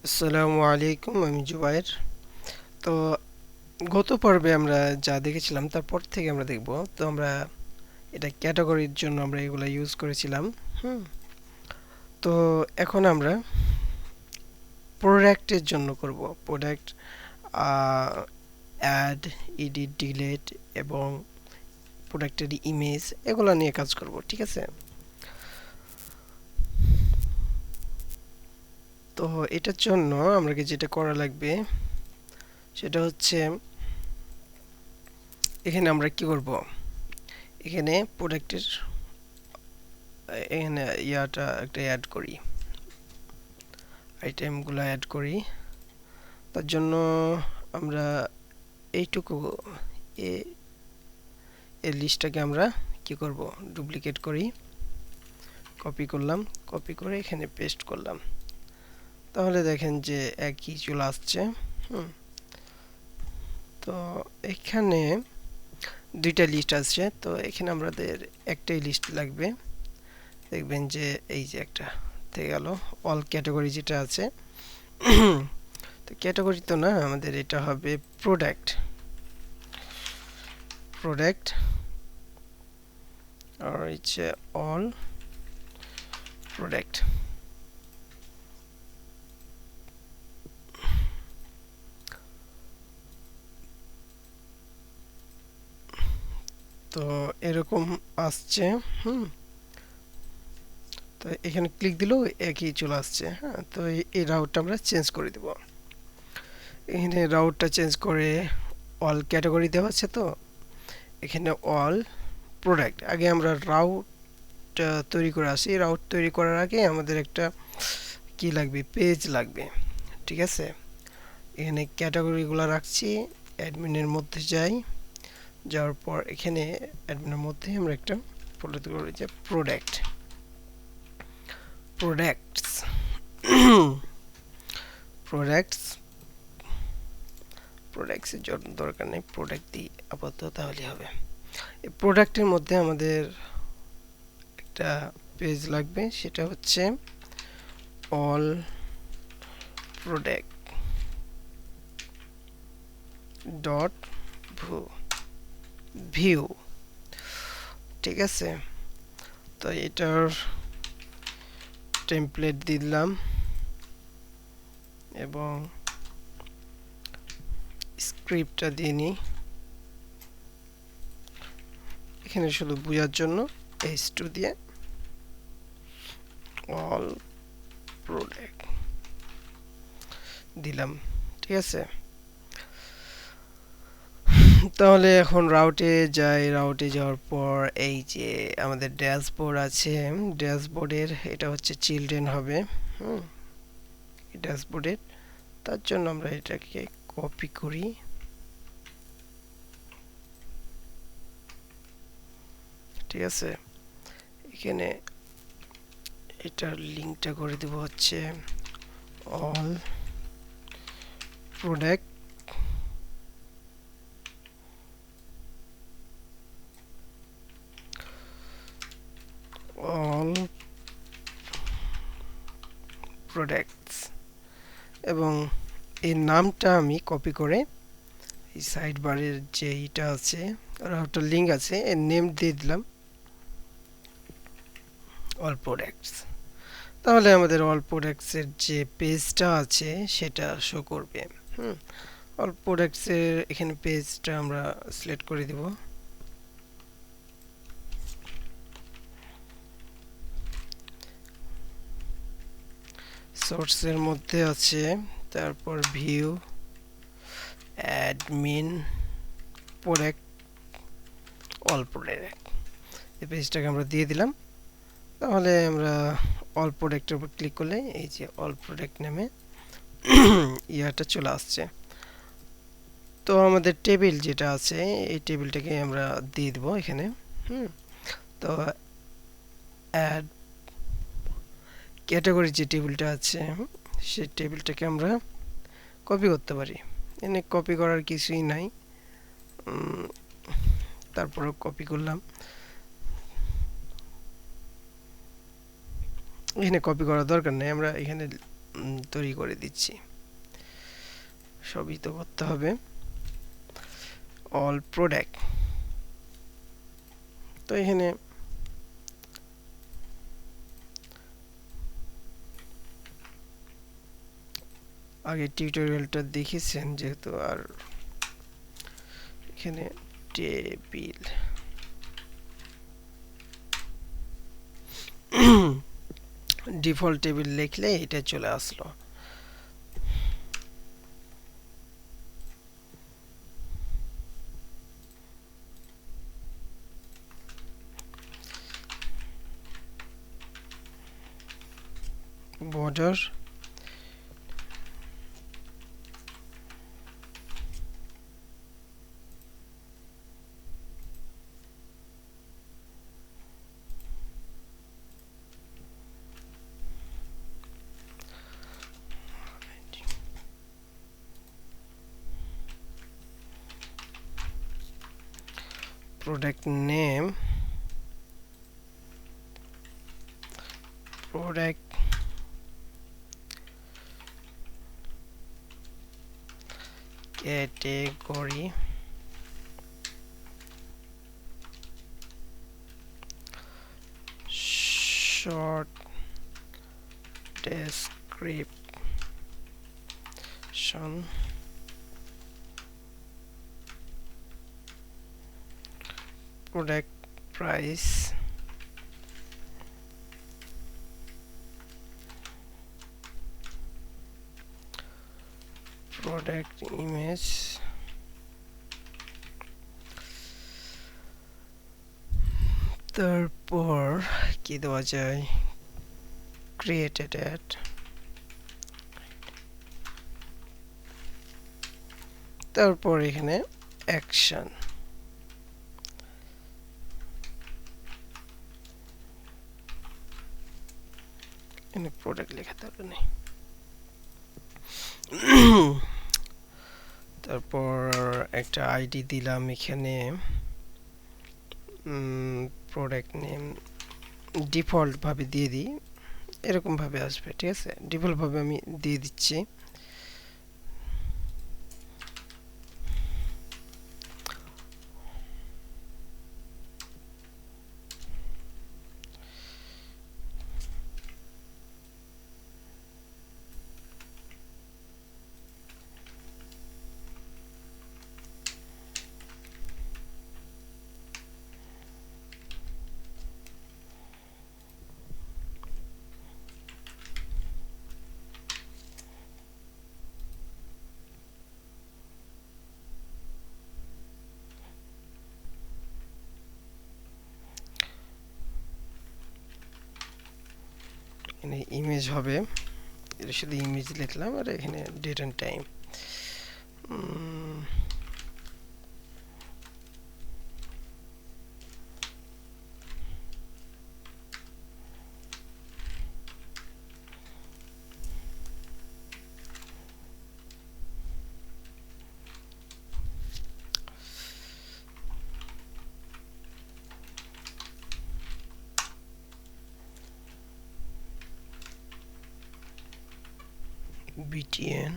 আসসালামু আলাইকুম, আমি জুবাইর। তো গত পর্বে আমরা যা দেখেছিলাম তারপর থেকে আমরা দেখব। তো আমরা এটা ক্যাটাগরির জন্য আমরা এগুলো ইউজ করেছিলাম। হুম তো এখন আমরা প্রোডাক্টের জন্য করব। প্রোডাক্ট অ্যাড, এডিট, ডিলিট এবং প্রোডাক্টের ইমেজ এগুলো নিয়ে কাজ করব, ঠিক আছে? তো এটার জন্য আমাকে যেটা করা লাগবে সেটা হচ্ছে, এখানে আমরা কি করব, এখানে প্রোডাক্টের এখানে ইয়াটা একটা অ্যাড করি, আইটেমগুলো অ্যাড করি। তার জন্য আমরা এইটুকু এ এই লিস্টটাকে আমরা কি করব, ডুপ্লিকেট করি, কপি করলাম, কপি করে এখানে পেস্ট করলাম। তাহলে দেখেন যে একই চলে আসছে। হুম তো এখানে দুইটা লিস্ট আছে, তো এখানে আমাদের একটাই লিস্ট লাগবে। দেখবেন যে এই যে একটা থেকে গেল অল ক্যাটাগরি যেটা আছে। তো ক্যাটাগরি তো না, আমাদের এটা হবে প্রোডাক্ট। প্রোডাক্ট আর হচ্ছে অল প্রোডাক্ট। তো এরকম আসছে। হুম তো এখানে ক্লিক দিলেও একই চলে আসছে। হ্যাঁ, তো এই রাউটটা আমরা চেঞ্জ করে দেব। এখানে রাউটটা চেঞ্জ করে অল ক্যাটাগরি দেওয়া আছে, তো এখানে অল প্রোডাক্ট। আগে আমরা রাউট তৈরি করে আসি। রাউট তৈরি করার আগে আমাদের একটা কি লাগবে, পেজ লাগবে, ঠিক আছে? এখানে ক্যাটাগরিগুলো রাখছি, অ্যাডমিনের মধ্যে যাই, যাওয়ার পর এখানে অ্যাডমিনের মধ্যে আমরা একটা ফোল্ডার তৈরি করি যে প্রোডাক্ট, প্রোডাক্টস, প্রোডাক্টস। প্রোডাক্টসের জন্য দরকার নেই, প্রোডাক্ট দিই আপাতত, তাহলে হবে। এই প্রোডাক্টের মধ্যে আমাদের একটা পেজ লাগবে, সেটা হচ্ছে অল প্রোডাক্ট ডট ভিউ, ঠিক আছে? তো এটার টেমপ্লেট দিলাম এবং স্ক্রিপ্টটা দিয়ে নিই এখানে শুধু বোঝার জন্য। h2 দিয়ে অল প্রোডাক্ট দিলাম, ঠিক আছে? তাহলে এখন রাউটে যাই। রাউটে যাওয়ার পর এই যে আমাদের ড্যাশবোর্ড আছে, ড্যাশবোর্ডের এটা হচ্ছে চিলড্রেন হবে। হুম ড্যাশবোর্ডের, তার জন্য আমরা এটাকে কপি করি, ঠিক আছে? এখানে এটার লিঙ্কটা করে দেব হচ্ছে অল প্রোডাক্ট অল প্রোডাক্টস, এবং এর নামটা আমি কপি করে এই সাইড বারের যে এটা আছে, রাউটার লিঙ্ক আছে, এর নেম দিয়ে দিলাম অল প্রোডাক্টস। তাহলে আমাদের অল প্রোডাক্টসের যে পেজটা আছে সেটা শো করবে। অল প্রোডাক্টসের এখানে পেজটা আমরা সিলেক্ট করে দেব। সোর্সের মধ্যে আছে, তারপর view, admin, product, all product, এই পেজটাকে আমরা দিয়ে দিলাম। তাহলে আমরা অল প্রোডাক্টের উপর ক্লিক করলে এই যে অল প্রোডাক্ট নামে ইয়াটা চলে আসছে। তো আমাদের টেবিল যেটা আছে, এই টেবিলটাকে আমরা দিয়ে দেবো এখানে। তো অ্যাড ক্যাটাগরি যে টেবিলটা আছে, সেই টেবিলটাকে আমরা কপি করতে পারি। এখানে কপি করার কিছুই নাই, তারপরে কপি করলাম। এখানে কপি করার দরকার নেই, আমরা এখানে তৈরি করে দিচ্ছি। সবই তো করতে হবে। অল প্রোডাক্ট, তো এখানে আগে টিউটোরিয়ালটা দেখেছেন যেহেতু, আর এখানে টেবিল ডিফল্ট টেবিল লিখলে এটা চলে আসলো। Border product name, product category, short description, product price, product image, তারপর কি দেওয়া যায়, created at, তারপর এখানে অ্যাকশন, এখানে প্রোডাক্ট লেখা দরকার নেই। তারপর একটা আইডি দিলাম এখানে, প্রোডাক্ট নেম ডিফল্ট ভাবে দিয়ে দিই, এরকম ভাবে আসবে, ঠিক আছে, ডিফল্ট ভাবে আমি দিয়ে দিচ্ছি। এখানে ইমেজ হবে, এটা শুধু ইমেজ লিখলাম, আর এখানে ডেট এন্ড টাইম। btn,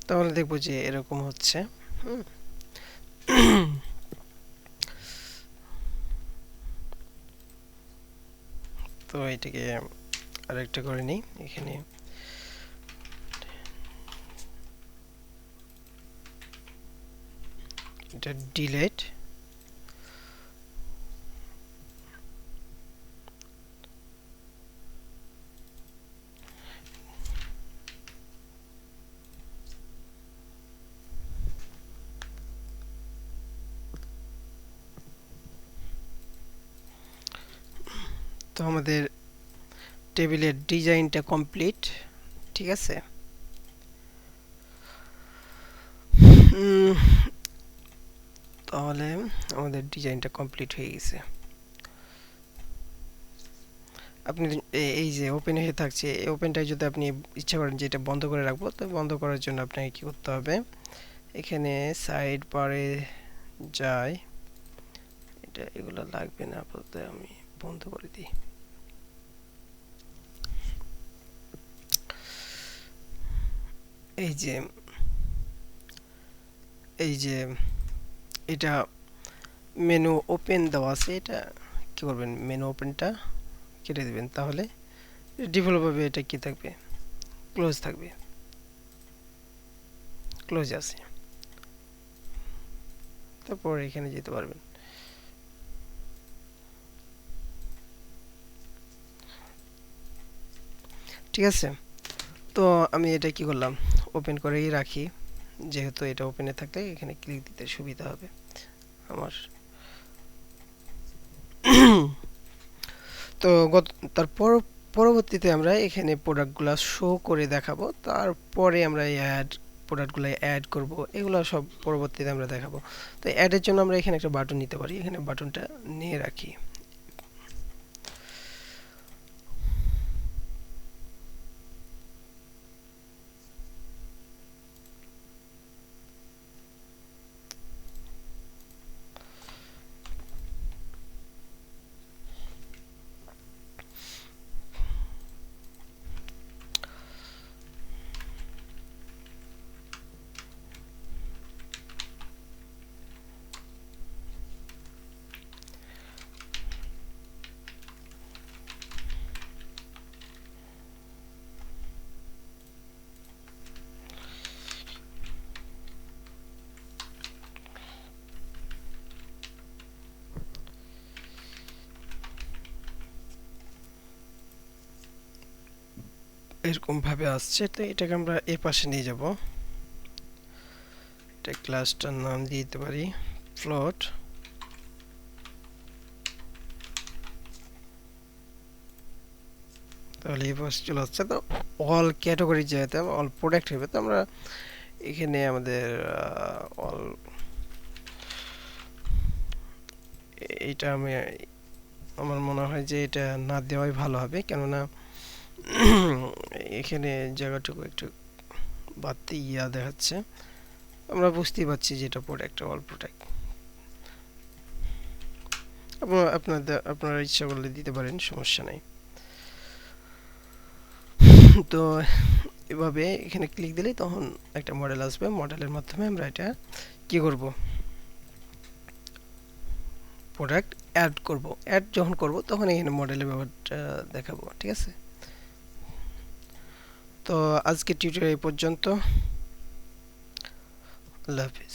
তাহলে দেখবো যে এরকম হচ্ছে। তো এটাকে আরেকটা করে নিই, এখানে এটা ডিলেট, তো আমাদের টেবিলের ডিজাইনটা কমপ্লিট, ঠিক আছে। তাহলে আমাদের ডিজাইনটা কমপ্লিট হয়ে গেছে। আপনি এই যে ওপেন হয়ে থাকছে, এই ওপেনটাই যদি আপনি ইচ্ছা করেন যে এটা বন্ধ করে রাখবো, তো বন্ধ করার জন্য আপনাকে কি করতে হবে, এখানে সাইড বারে যাই, এটা এগুলো লাগবে না আপাতত, আমি বন্ধ করে দিই। এই যে এই যে এটা মেনু ওপেন দেওয়া আছে, এটা কি করবেন, মেনু ওপেনটা কেটে দেবেন, তাহলে ডিফল্ট ভাবে এটা কি থাকবে, ক্লোজ থাকবে, ক্লোজ আছে। তারপর এখানে যেতে পারবেন। ঠিক আছে, তো আমি এটা কি করলাম, ওপেন করেই রাখি, যেহেতু এটা ওপেনে থাকলে এখানে ক্লিক দিতে সুবিধা হবে আমার। তো তারপর পরবর্তীতে আমরা এখানে প্রোডাক্টগুলো শো করে দেখাবো, তারপরে আমরা প্রোডাক্টগুলো অ্যাড করব, এগুলো সব পরবর্তীতে আমরা দেখাবো। তো অ্যাডের জন্য আমরা এখানে একটা বাটন নিতে পারি, এখানে বাটনটা নিয়ে রাখি। এরকম ভাবে আসছে, তো এটাকে আমরা এ পাশে নিয়ে যাব। এটা ক্লাসটার নাম দিয়ে দিতে পারি ফ্লোট। তাহলে এই পাশে চলে আসছে। তো অল ক্যাটাগরি যেতে অল প্রোডাক্ট হবে, তো আমরা এখানে আমাদের অল, এটা আমার মনে হয় যে এটা না দেওয়াই ভালো হবে, কেননা এখানে জায়গাটুকু একটু বাড়তি দেখাচ্ছে, আমরা বুঝতেই পারছি যে এটা প্রোডাক্ট, অল প্রোডাক্ট। আপনারা ইচ্ছা করলে দিতে পারেন, সমস্যা নাই। তো এভাবে এখানে ক্লিক দিলেই তখন একটা মডেল আসবে, মডেলের মাধ্যমে আমরা এটা কি করব, প্রোডাক্ট অ্যাড করব। অ্যাড যখন করব তখন এখানে মডেলের ব্যাপারটা দেখাবো। ঠিক আছে, তো আজকে টিউটোরিয়াল এই পর্যন্ত। আল্লাহ হাফিজ।